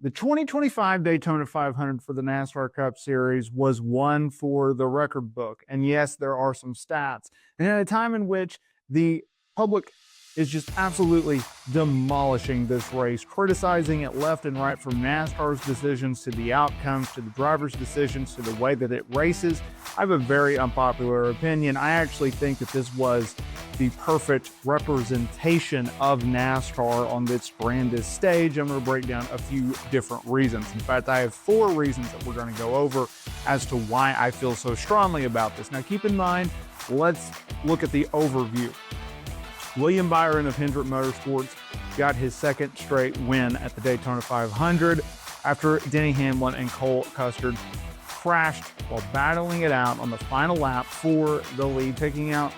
The 2025 Daytona 500 for the NASCAR Cup Series was one for the record book. And yes, there are some stats. And at a time in which the public is just absolutely demolishing this race, criticizing it left and right, from NASCAR's decisions to the outcomes to the driver's decisions to the way that it races, I have a very unpopular opinion. I actually think that this was the perfect representation of NASCAR on this grandest stage. I'm going to break down a few different reasons. In fact, I have 4 reasons that we're going to go over as to why I feel so strongly about this. Now, keep in mind, let's look at the overview. William Byron of Hendrick Motorsports got his 2nd straight win at the Daytona 500 after Denny Hamlin and Cole Custer crashed while battling it out on the final lap for the lead, taking out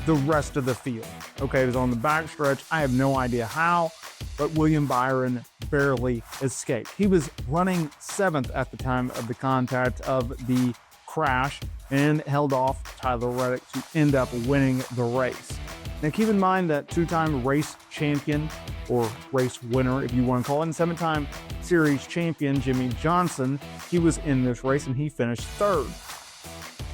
the rest of the field. Okay, it was on the backstretch. I have no idea how, but William Byron barely escaped. He was running 7th at the time of the contact of the crash and held off Tyler Reddick to end up winning the race. Now, keep in mind that 2-time race champion, or race winner if you want to call it, and 7-time series champion Jimmy Johnson, he was in this race and he finished 3rd.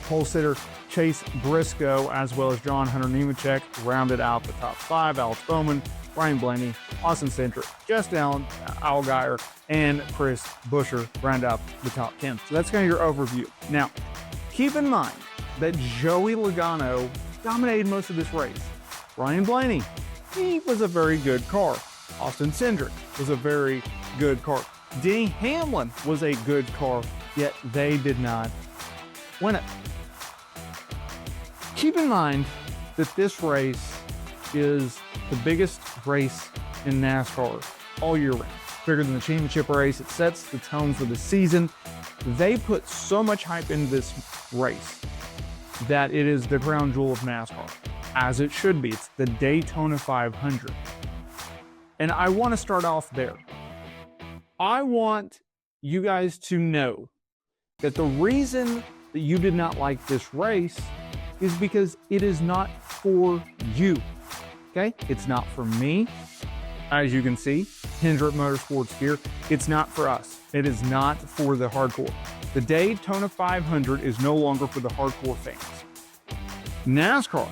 Pole sitter Chase Briscoe, as well as John Hunter Nemechek, rounded out the top 5. Alex Bowman, Ryan Blaney, Austin Cindric, Justin Allgaier, and Chris Buescher round out the top 10. So that's kind of your overview. Now, keep in mind that Joey Logano dominated most of this race. Ryan Blaney, he was a very good car. Austin Cindric was a very good car. Denny Hamlin was a good car, yet they did not win it. Keep in mind that this race is the biggest race in NASCAR all year round. Bigger than the championship race, it sets the tone for the season. They put so much hype into this race that it is the crown jewel of NASCAR. As it should be. It's the Daytona 500. And I want to start off there. I want you guys to know that the reason that you did not like this race is because it is not for you. Okay? It's not for me. As you can see, Hendrick Motorsports gear. It's not for us. It is not for the hardcore. The Daytona 500 is no longer for the hardcore fans. NASCAR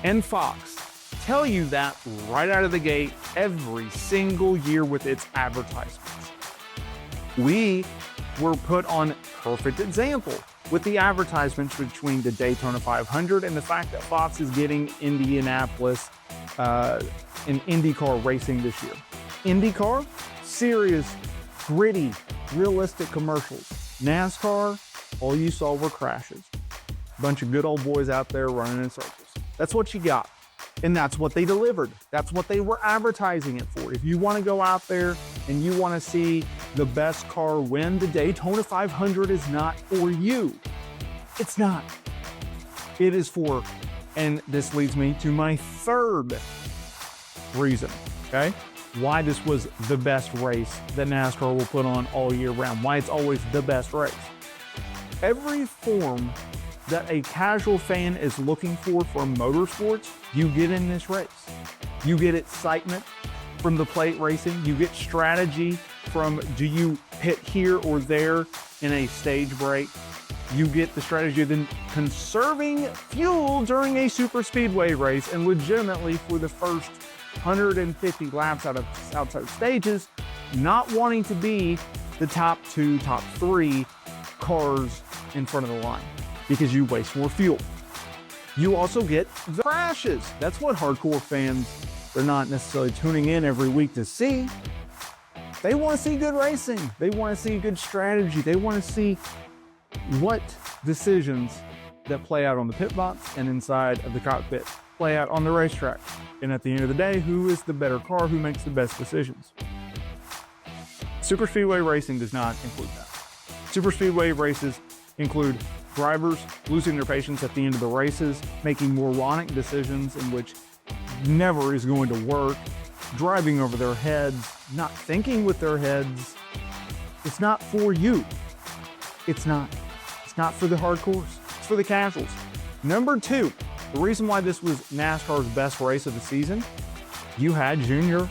and Fox tell you that right out of the gate every single year with its advertisements. We were put on perfect example with the advertisements between the Daytona 500 and the fact that Fox is getting Indianapolis in IndyCar racing this year. IndyCar, serious, gritty, realistic commercials. NASCAR, all you saw were crashes. Bunch of good old boys out there running in circles. That's what you got. And that's what they delivered. That's what they were advertising it for. If you want to go out there and you want to see the best car win, the Daytona 500 is not for you. It's not. It is for, and this leads me to my 3rd reason, okay? Why this was the best race that NASCAR will put on all year round. Why it's always the best race. Every form that a casual fan is looking for from motorsports, you get in this race. You get excitement from the plate racing. You get strategy from, do you pit here or there in a stage break? You get the strategy of then conserving fuel during a superspeedway race, and legitimately for the first 150 laps outside stages, not wanting to be the top 2, top 3 cars in front of the line, because you waste more fuel. You also get the crashes. That's what hardcore fans, they're not necessarily tuning in every week to see. They want to see good racing. They want to see good strategy. They want to see what decisions that play out on the pit box and inside of the cockpit play out on the racetrack. And at the end of the day, who is the better car? Who makes the best decisions? Superspeedway racing does not include that. Superspeedway races include drivers losing their patience at the end of the races, making moronic decisions in which never is going to work, driving over their heads, not thinking with their heads. It's not for you. It's not. It's not for the hardcores. It's for the casuals. Number 2, the reason why this was NASCAR's best race of the season, you had Junior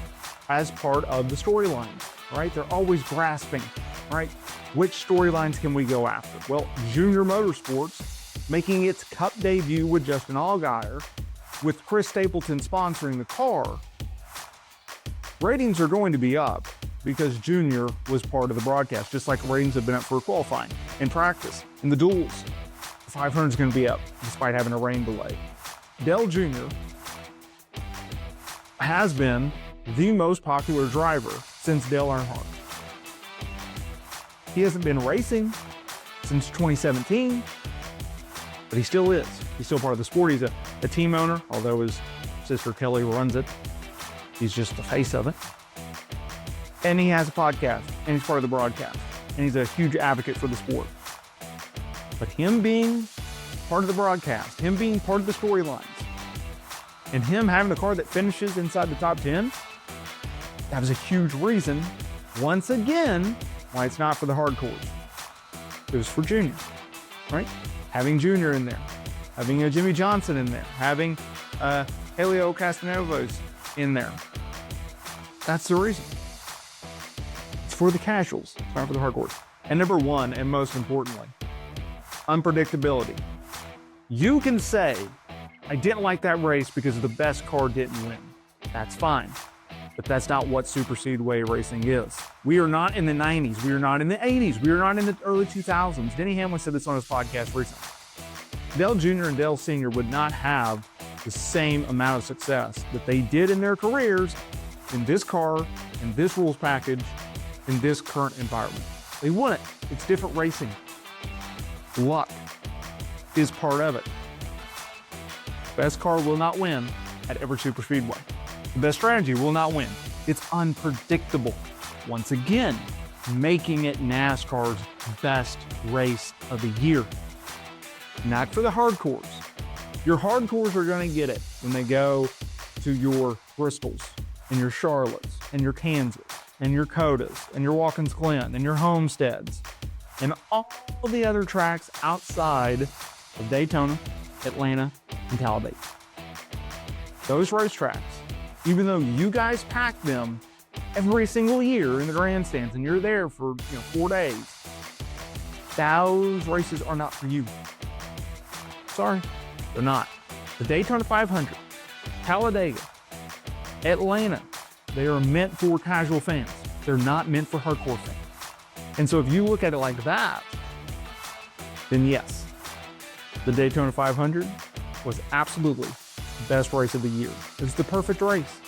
as part of the storyline, right? They're always grasping, right? Which storylines can we go after? Well, Junior Motorsports making its Cup debut with Justin Allgaier, with Chris Stapleton sponsoring the car. Ratings are going to be up because Junior was part of the broadcast, just like ratings have been up for qualifying and practice. In the duels, the 500 is going to be up despite having a rain delay. Dale Jr. has been the most popular driver since Dale Earnhardt. He hasn't been racing since 2017, but he still is. He's still part of the sport. He's a team owner, although his sister Kelly runs it. He's just the face of it. And he has a podcast, and he's part of the broadcast. And he's a huge advocate for the sport. But him being part of the broadcast, him being part of the storylines, and him having a car that finishes inside the top 10, that was a huge reason, once again, why it's not for the hardcores. It was for Junior, right? Having Junior in there, having a Jimmy Johnson in there, having Helio Castroneves in there. That's the reason. It's for the casuals, it's not for the hardcores. And number one, and most importantly, unpredictability. You can say, I didn't like that race because the best car didn't win. That's fine. But that's not what superspeedway racing is. We are not in the 90s. We are not in the 80s. We are not in the early 2000s. Denny Hamlin said this on his podcast recently. Dale Jr. and Dale Sr. would not have the same amount of success that they did in their careers in this car, in this rules package, in this current environment. They wouldn't. It's different racing. Luck is part of it. Best car will not win at every superspeedway. The best strategy will not win. It's unpredictable. Once again, making it NASCAR's best race of the year. Not for the hardcores. Your hardcores are going to get it when they go to your Bristols and your Charlottes and your Kansas and your Codas and your Watkins Glen and your Homesteads and all the other tracks outside of Daytona, Atlanta, and Talladega. Those racetracks, even though you guys pack them every single year in the grandstands and you're there for 4 days, those races are not for you. Sorry, they're not. The Daytona 500, Talladega, Atlanta, they are meant for casual fans. They're not meant for hardcore fans. And so if you look at it like that, then yes, the Daytona 500 was absolutely the best race of the year. It's the perfect race.